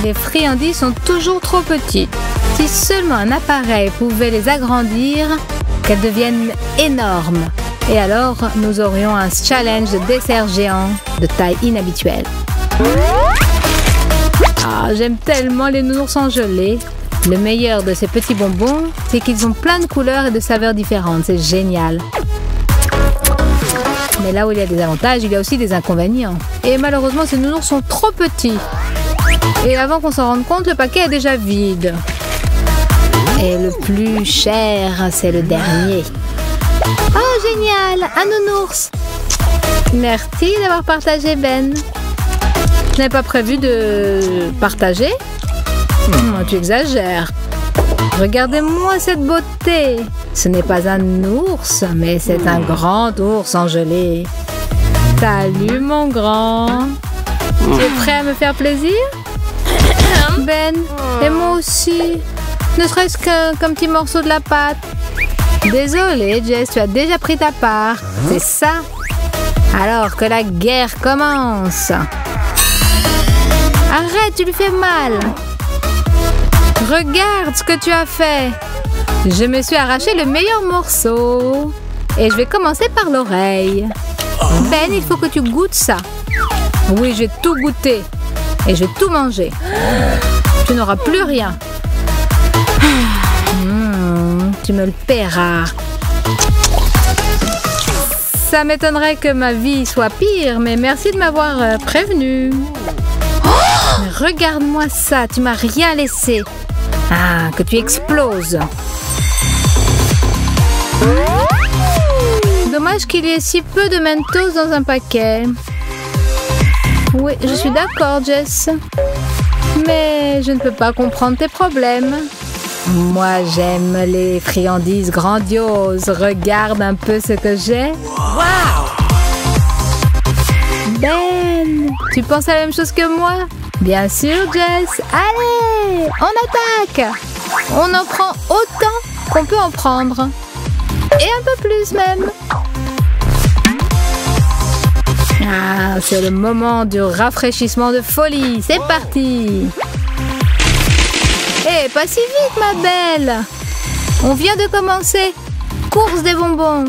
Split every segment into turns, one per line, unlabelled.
Les friandises sont toujours trop petites. Si seulement un appareil pouvait les agrandir, qu'elles deviennent énormes. Et alors, nous aurions un challenge de dessert géant de taille inhabituelle. Ah, j'aime tellement les nounours en gelée. Le meilleur de ces petits bonbons, c'est qu'ils ont plein de couleurs et de saveurs différentes. C'est génial. Mais là où il y a des avantages, il y a aussi des inconvénients. Et malheureusement, ces nounours sont trop petits. Et avant qu'on s'en rende compte, le paquet est déjà vide. Et le plus cher, c'est le dernier. Oh, génial! Un nounours! Merci d'avoir partagé, Ben. Je n'avais pas prévu de partager. Tu exagères. Regardez-moi cette beauté. Ce n'est pas un ours, mais c'est un grand ours en gelée. Salut, mon grand. Tu es prêt à me faire plaisir? Ben, et moi aussi. Ne serait-ce qu'un petit morceau de la pâte. Désolée, Jess, tu as déjà pris ta part. C'est ça. Alors que la guerre commence. Arrête, tu lui fais mal. Regarde ce que tu as fait. Je me suis arraché le meilleur morceau. Et je vais commencer par l'oreille. Ben, il faut que tu goûtes ça. Oui, je vais tout goûter. Et je vais tout manger. Tu n'auras plus rien. Tu me le paieras. Ça m'étonnerait que ma vie soit pire, mais merci de m'avoir prévenu. Regarde-moi ça, tu m'as rien laissé. Ah, que tu exploses. Dommage qu'il y ait si peu de Mentos dans un paquet. Oui, je suis d'accord, Jess. Mais je ne peux pas comprendre tes problèmes. Moi, j'aime les friandises grandioses. Regarde un peu ce que j'ai. Wow! Ben, tu penses à la même chose que moi? Bien sûr, Jess. Allez, on attaque. On en prend autant qu'on peut en prendre. Et un peu plus même. Ah, c'est le moment du rafraîchissement de folie. C'est parti. Hé, pas si vite, ma belle. On vient de commencer. Course des bonbons.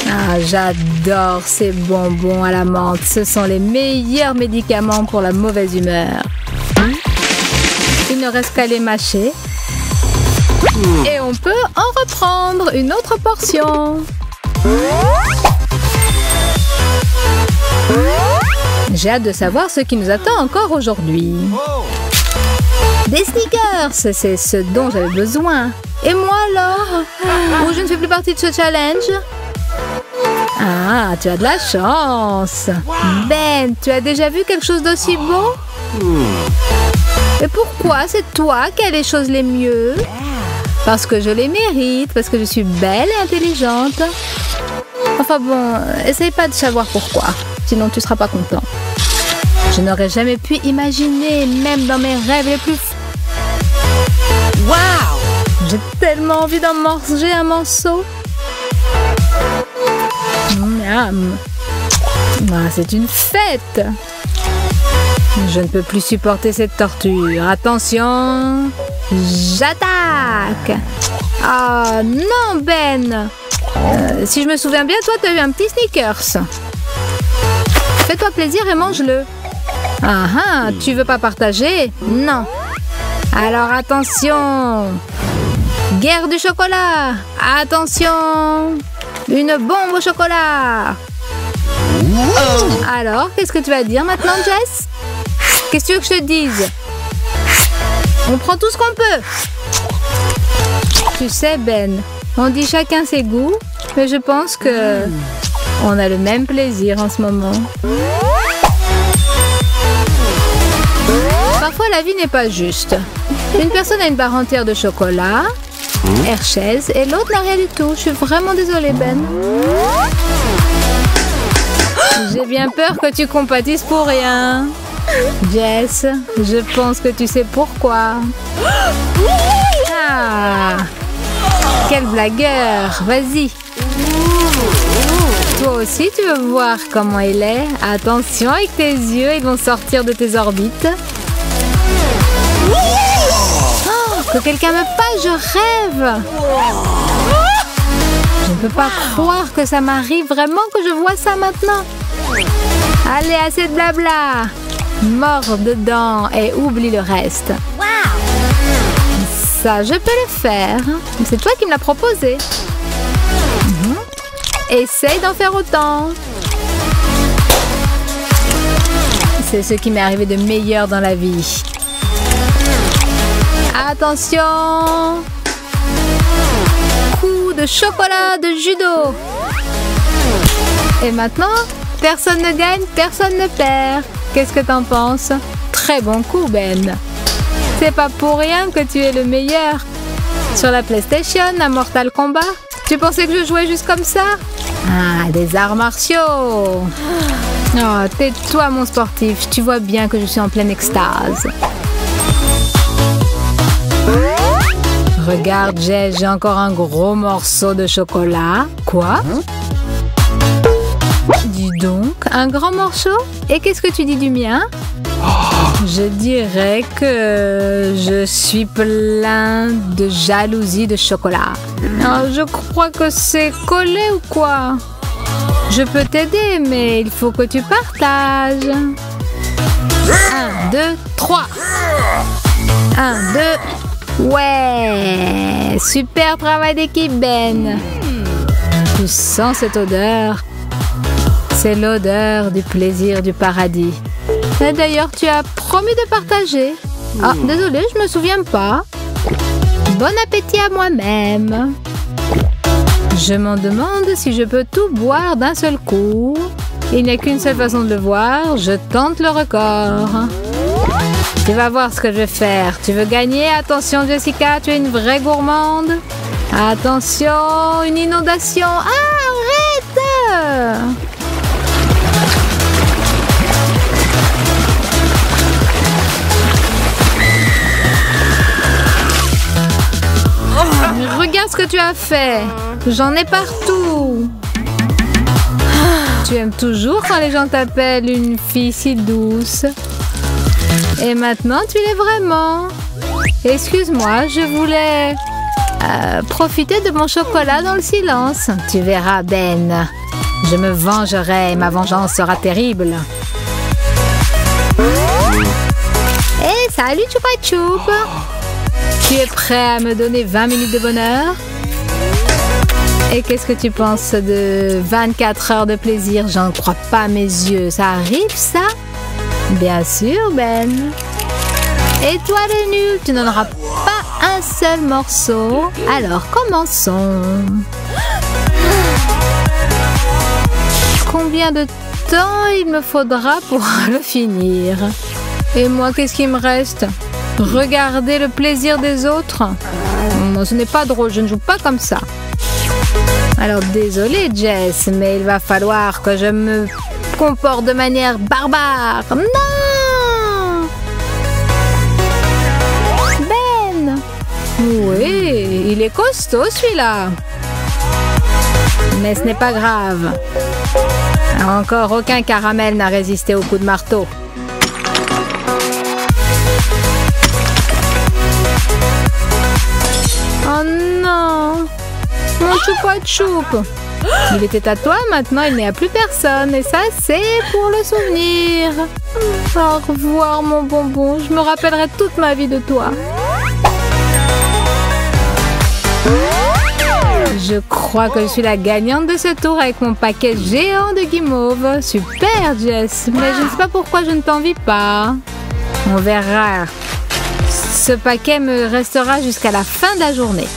Ah, j'adore ces bonbons à la menthe. Ce sont les meilleurs médicaments pour la mauvaise humeur. Il ne reste qu'à les mâcher. Et on peut en reprendre une autre portion. J'ai hâte de savoir ce qui nous attend encore aujourd'hui. Des sneakers, c'est ce dont j'avais besoin. Et moi alors? Ou je ne fais plus partie de ce challenge? Ah, tu as de la chance. Ben, tu as déjà vu quelque chose d'aussi beau? Et pourquoi c'est toi qui as les choses les mieux? Parce que je les mérite, parce que je suis belle et intelligente. Enfin bon, essaye pas de savoir pourquoi, sinon tu seras pas content. Je n'aurais jamais pu imaginer, même dans mes rêves les plus... Waouh! J'ai tellement envie d'en manger un morceau. Miam. Ah, c'est une fête. Je ne peux plus supporter cette torture. Attention, j'attaque. Ah non, Ben. Si je me souviens bien, toi, tu as eu un petit Snickers. Fais-toi plaisir et mange-le. Ah ah, tu veux pas partager? Non. Alors attention. Guerre du chocolat. Attention. Une bombe au chocolat. Alors, qu'est-ce que tu vas dire maintenant, Jess? Qu'est-ce que tu veux que je te dise? On prend tout ce qu'on peut. Tu sais, Ben, on dit chacun ses goûts, mais je pense que on a le même plaisir en ce moment. Parfois, la vie n'est pas juste. Une personne a une barre entière de chocolat, Hershey's, et l'autre n'a rien du tout. Je suis vraiment désolée, Ben. J'ai bien peur que tu compatisses pour rien. Jess, je pense que tu sais pourquoi. Ah, quel blagueur. Vas-y. Toi aussi, tu veux voir comment il est? Attention avec tes yeux, ils vont sortir de tes orbites. Oh, que quelqu'un me passe, je rêve! Je ne peux pas croire que ça m'arrive vraiment que je vois ça maintenant. Allez, assez de blabla. Mors dedans et oublie le reste. Ça, je peux le faire. C'est toi qui me l'as proposé. Essaye d'en faire autant. C'est ce qui m'est arrivé de meilleur dans la vie. Attention! Coup de chocolat de judo. Et maintenant, personne ne gagne, personne ne perd. Qu'est-ce que t'en penses? Très bon coup, Ben. C'est pas pour rien que tu es le meilleur. Sur la PlayStation, à Mortal Kombat, tu pensais que je jouais juste comme ça? Ah, des arts martiaux. Oh, tais-toi, mon sportif. Tu vois bien que je suis en pleine extase. Regarde, Jess, j'ai encore un gros morceau de chocolat. Quoi? Dis donc, un grand morceau? Et qu'est-ce que tu dis du mien? Je dirais que je suis plein de jalousie de chocolat. Oh, je crois que c'est collé ou quoi? Je peux t'aider, mais il faut que tu partages. 1, 2, 3. 1, 2. Ouais! Super travail d'équipe, Ben. Tu sens cette odeur? C'est l'odeur du plaisir du paradis. Et d'ailleurs, tu as promis de partager. Ah, désolé, je me souviens pas. Bon appétit à moi-même. Je m'en demande si je peux tout boire d'un seul coup. Il n'y a qu'une seule façon de le voir. Je tente le record. Tu vas voir ce que je vais faire. Tu veux gagner? Attention, Jessica, tu es une vraie gourmande. Attention, une inondation. Ah, arrête! Regarde ce que tu as fait. J'en ai partout. Tu aimes toujours quand les gens t'appellent une fille si douce. Et maintenant, tu l'es vraiment. Excuse-moi, je voulais profiter de mon chocolat dans le silence. Tu verras, Ben. Je me vengerai. Ma vengeance sera terrible. Hey, salut, Choupa Choup. Tu es prêt à me donner 20 minutes de bonheur? Et qu'est-ce que tu penses de 24 heures de plaisir? J'en crois pas à mes yeux. Ça arrive, ça? Bien sûr, Ben. Et toi, le nul, tu n'en auras pas un seul morceau. Alors, commençons. Combien de temps il me faudra pour le finir? Et moi, qu'est-ce qui me reste? Regarder le plaisir des autres? Ce n'est pas drôle, je ne joue pas comme ça. Alors désolée, Jess, mais il va falloir que je me comporte de manière barbare. Non! Ben! Oui, il est costaud celui-là. Mais ce n'est pas grave. Encore aucun caramel n'a résisté au coup de marteau. Oh non! Mon Choupa Choup! Il était à toi, maintenant il n'y a plus personne. Et ça, c'est pour le souvenir. Au revoir, mon bonbon. Je me rappellerai toute ma vie de toi. Je crois que je suis la gagnante de ce tour avec mon paquet géant de guimauve. Super, Jess. Mais je ne sais pas pourquoi je ne t'envie pas. On verra. Ce paquet me restera jusqu'à la fin de la journée.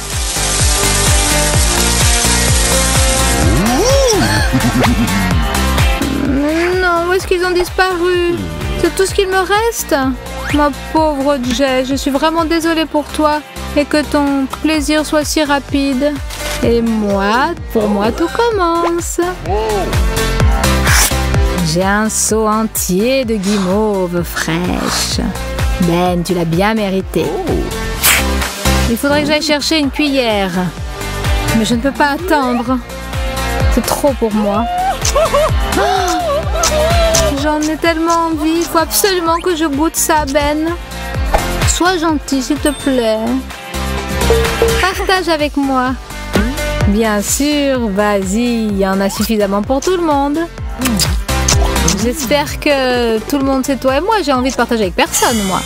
Non, où est-ce qu'ils ont disparu? C'est tout ce qu'il me reste? Ma pauvre Jess, je suis vraiment désolée pour toi et que ton plaisir soit si rapide. Et moi, pour moi, tout commence. J'ai un seau entier de guimauve fraîche. Ben, tu l'as bien mérité. Il faudrait que j'aille chercher une cuillère. Mais je ne peux pas attendre. C'est trop pour moi. J'en ai tellement envie. Il faut absolument que je goûte ça, Ben. Sois gentil, s'il te plaît. Partage avec moi. Bien sûr, vas-y. Il y en a suffisamment pour tout le monde. J'espère que tout le monde sait toi et moi. J'ai envie de partager avec personne, moi.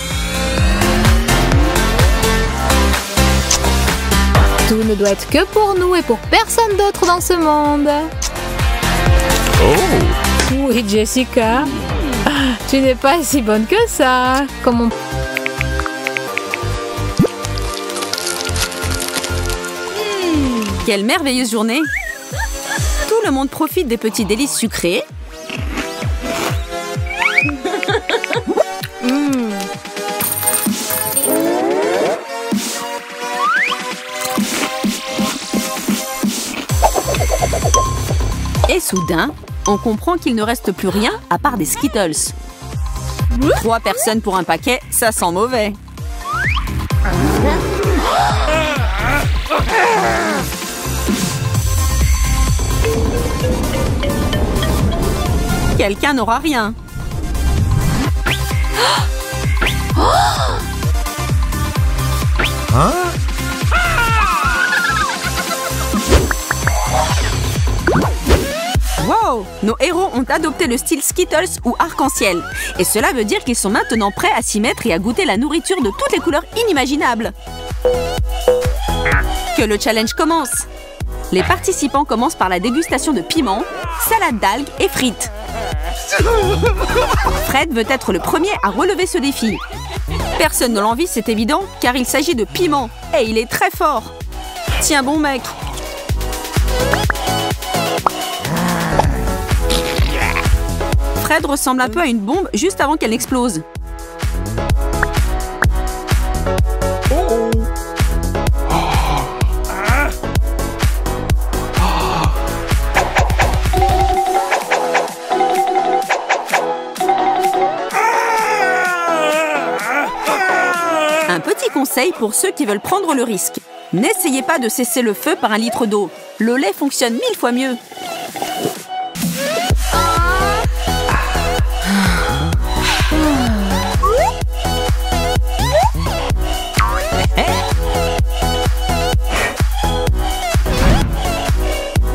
Tout ne doit être que pour nous et pour personne d'autre dans ce monde. Oh. Oui, Jessica. Tu n'es pas si bonne que ça. Comme on...
Quelle merveilleuse journée! Tout le monde profite des petits délices sucrés. Et soudain, on comprend qu'il ne reste plus rien à part des Skittles. 3 personnes pour un paquet, ça sent mauvais. Quelqu'un n'aura rien.
Hein?
Wow! Nos héros ont adopté le style Skittles ou arc-en-ciel. Et cela veut dire qu'ils sont maintenant prêts à s'y mettre et à goûter la nourriture de toutes les couleurs inimaginables. Que le challenge commence! Les participants commencent par la dégustation de piments, salade d'algues et frites. Fred veut être le premier à relever ce défi. Personne ne l'envie, c'est évident, car il s'agit de piment. Et il est très fort. Tiens bon mec. Fred ressemble un peu à une bombe juste avant qu'elle n'explose. Un petit conseil pour ceux qui veulent prendre le risque. N'essayez pas de cesser le feu par un litre d'eau. Le lait fonctionne 1000 fois mieux.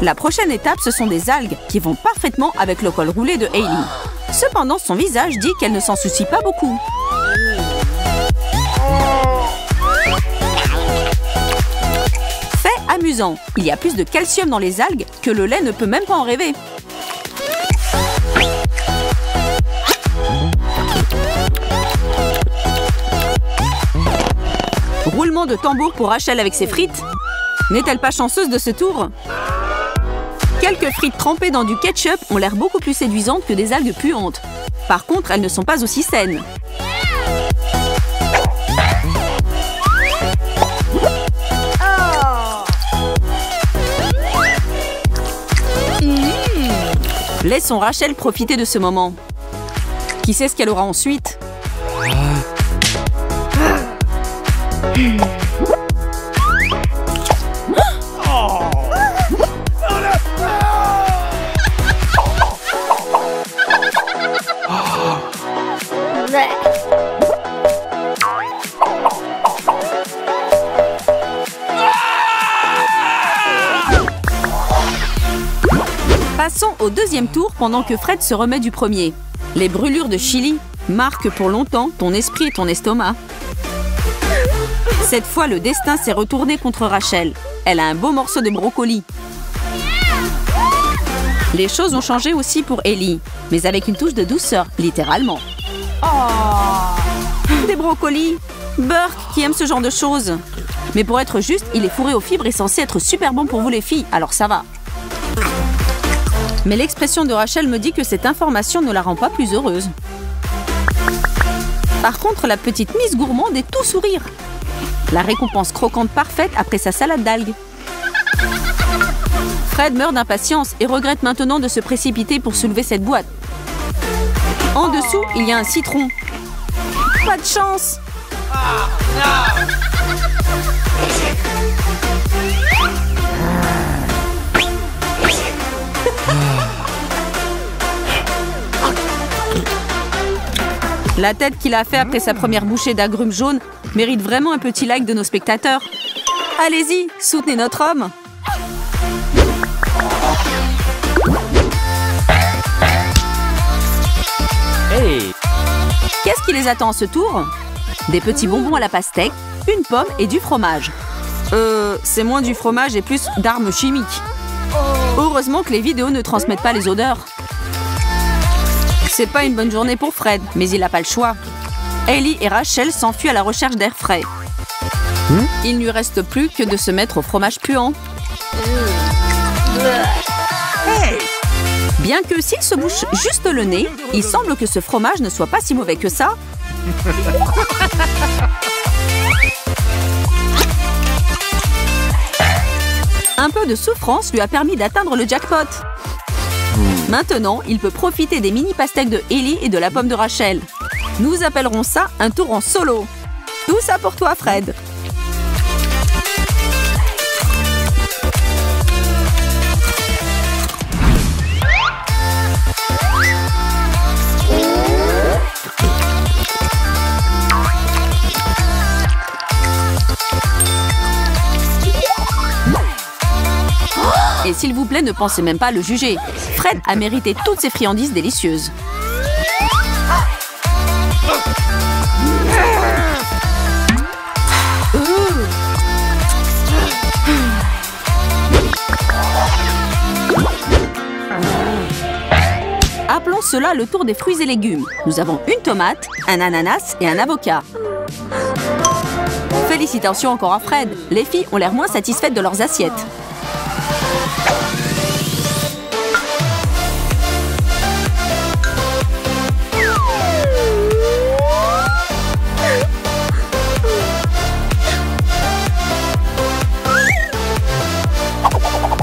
La prochaine étape, ce sont des algues qui vont parfaitement avec le col roulé de Hailey. Cependant, son visage dit qu'elle ne s'en soucie pas beaucoup. Fait amusant, il y a plus de calcium dans les algues que le lait ne peut même pas en rêver. Roulement de tambour pour Rachel avec ses frites. N'est-elle pas chanceuse de ce tour? Quelques frites trempées dans du ketchup ont l'air beaucoup plus séduisantes que des algues puantes. Par contre, elles ne sont pas aussi saines. Laissons Rachel profiter de ce moment. Qui sait ce qu'elle aura ensuite? Passons au deuxième tour pendant que Fred se remet du premier. Les brûlures de chili marquent pour longtemps ton esprit et ton estomac. Cette fois, le destin s'est retourné contre Rachel. Elle a un beau morceau de brocoli. Les choses ont changé aussi pour Hailey, mais avec une touche de douceur, littéralement. Oh, des brocolis! Burke qui aime ce genre de choses. Mais pour être juste, il est fourré aux fibres et censé être super bon pour vous les filles, alors ça va. Mais l'expression de Rachel me dit que cette information ne la rend pas plus heureuse. Par contre, la petite Miss Gourmande est tout sourire. La récompense croquante parfaite après sa salade d'algues. Fred meurt d'impatience et regrette maintenant de se précipiter pour soulever cette boîte. En dessous, il y a un citron. Pas de chance! La tête qu'il a fait après sa première bouchée d'agrumes jaunes mérite vraiment un petit like de nos spectateurs. Allez-y, soutenez notre homme.
Hey!
Qu'est-ce qui les attend à ce tour? Des petits bonbons à la pastèque, une pomme et du fromage. C'est moins du fromage et plus d'armes chimiques. Heureusement que les vidéos ne transmettent pas les odeurs. C'est pas une bonne journée pour Fred, mais il n'a pas le choix. Hailey et Rachel s'enfuient à la recherche d'air frais. Il ne lui reste plus que de se mettre au fromage puant. Bien que s'il se bouche juste le nez, il semble que ce fromage ne soit pas si mauvais que ça. Un peu de souffrance lui a permis d'atteindre le jackpot. Maintenant, il peut profiter des mini pastèques de Hailey et de la pomme de Rachel. Nous appellerons ça un tour en solo. Tout ça pour toi, Fred. Et s'il vous plaît, ne pensez même pas à le juger. Fred a mérité toutes ces friandises délicieuses. Appelons cela le tour des fruits et légumes. Nous avons une tomate, un ananas et un avocat. Félicitations encore à Fred. Les filles ont l'air moins satisfaites de leurs assiettes.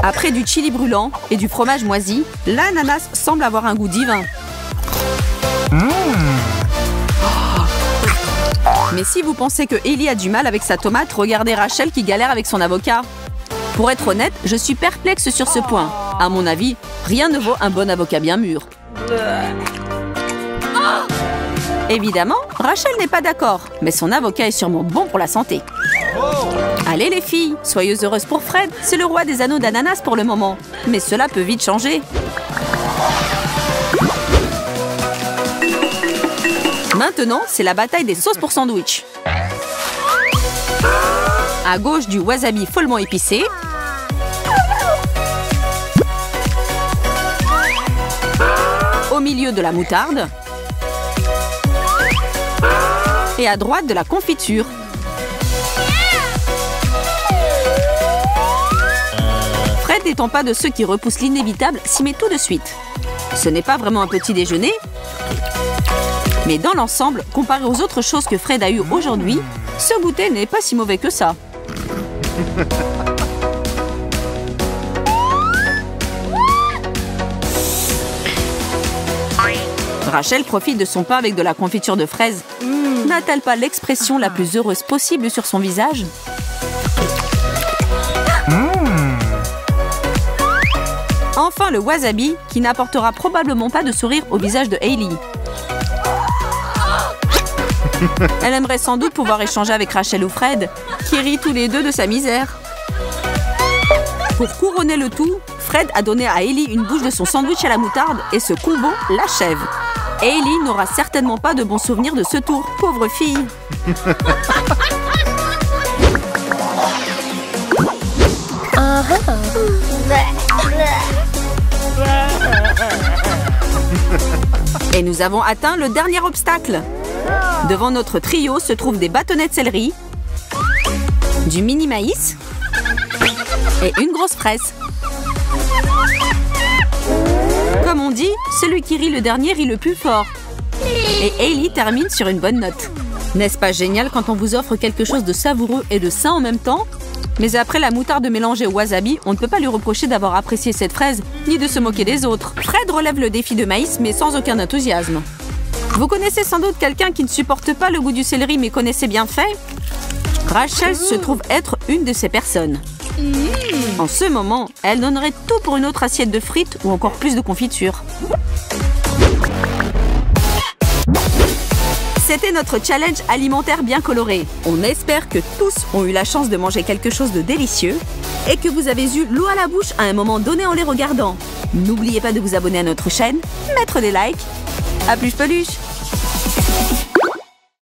Après du chili brûlant et du fromage moisi, l'ananas semble avoir un goût divin. Mais si vous pensez que Hailey a du mal avec sa tomate, regardez Rachel qui galère avec son avocat. Pour être honnête, je suis perplexe sur ce point. À mon avis, rien ne vaut un bon avocat bien mûr. Évidemment, Rachel n'est pas d'accord, mais son avocat est sûrement bon pour la santé. Allez les filles, soyez heureuses pour Fred, c'est le roi des anneaux d'ananas pour le moment. Mais cela peut vite changer. Maintenant, c'est la bataille des sauces pour sandwich. À gauche, du wasabi follement épicé. Au milieu, de la moutarde. Et à droite, de la confiture. Fred n'étant pas de ceux qui repoussent l'inévitable, s'y met tout de suite. Ce n'est pas vraiment un petit déjeuner, mais dans l'ensemble, comparé aux autres choses que Fred a eues aujourd'hui, ce goûter n'est pas si mauvais que ça. Rachel profite de son pain avec de la confiture de fraises. N'a-t-elle pas l'expression la plus heureuse possible sur son visage? Enfin, le wasabi, qui n'apportera probablement pas de sourire au visage de Hailey. Elle aimerait sans doute pouvoir échanger avec Rachel ou Fred, qui rient tous les deux de sa misère. Pour couronner le tout, Fred a donné à Hailey une bouche de son sandwich à la moutarde et ce combo l'achève. Hailey n'aura certainement pas de bons souvenirs de ce tour, pauvre fille. Et nous avons atteint le dernier obstacle. Devant notre trio se trouvent des bâtonnets de céleri, du mini maïs et une grosse fraise. Comme on dit, celui qui rit le dernier rit le plus fort. Et Hailey termine sur une bonne note. N'est-ce pas génial quand on vous offre quelque chose de savoureux et de sain en même temps? Mais après la moutarde mélangée au wasabi, on ne peut pas lui reprocher d'avoir apprécié cette fraise, ni de se moquer des autres. Fred relève le défi de maïs, mais sans aucun enthousiasme. Vous connaissez sans doute quelqu'un qui ne supporte pas le goût du céleri, mais connaît ses bienfaits? Rachel se trouve être une de ces personnes. En ce moment, elle donnerait tout pour une autre assiette de frites ou encore plus de confiture. C'était notre challenge alimentaire bien coloré. On espère que tous ont eu la chance de manger quelque chose de délicieux et que vous avez eu l'eau à la bouche à un moment donné en les regardant. N'oubliez pas de vous abonner à notre chaîne, mettre des likes. À plus peluche!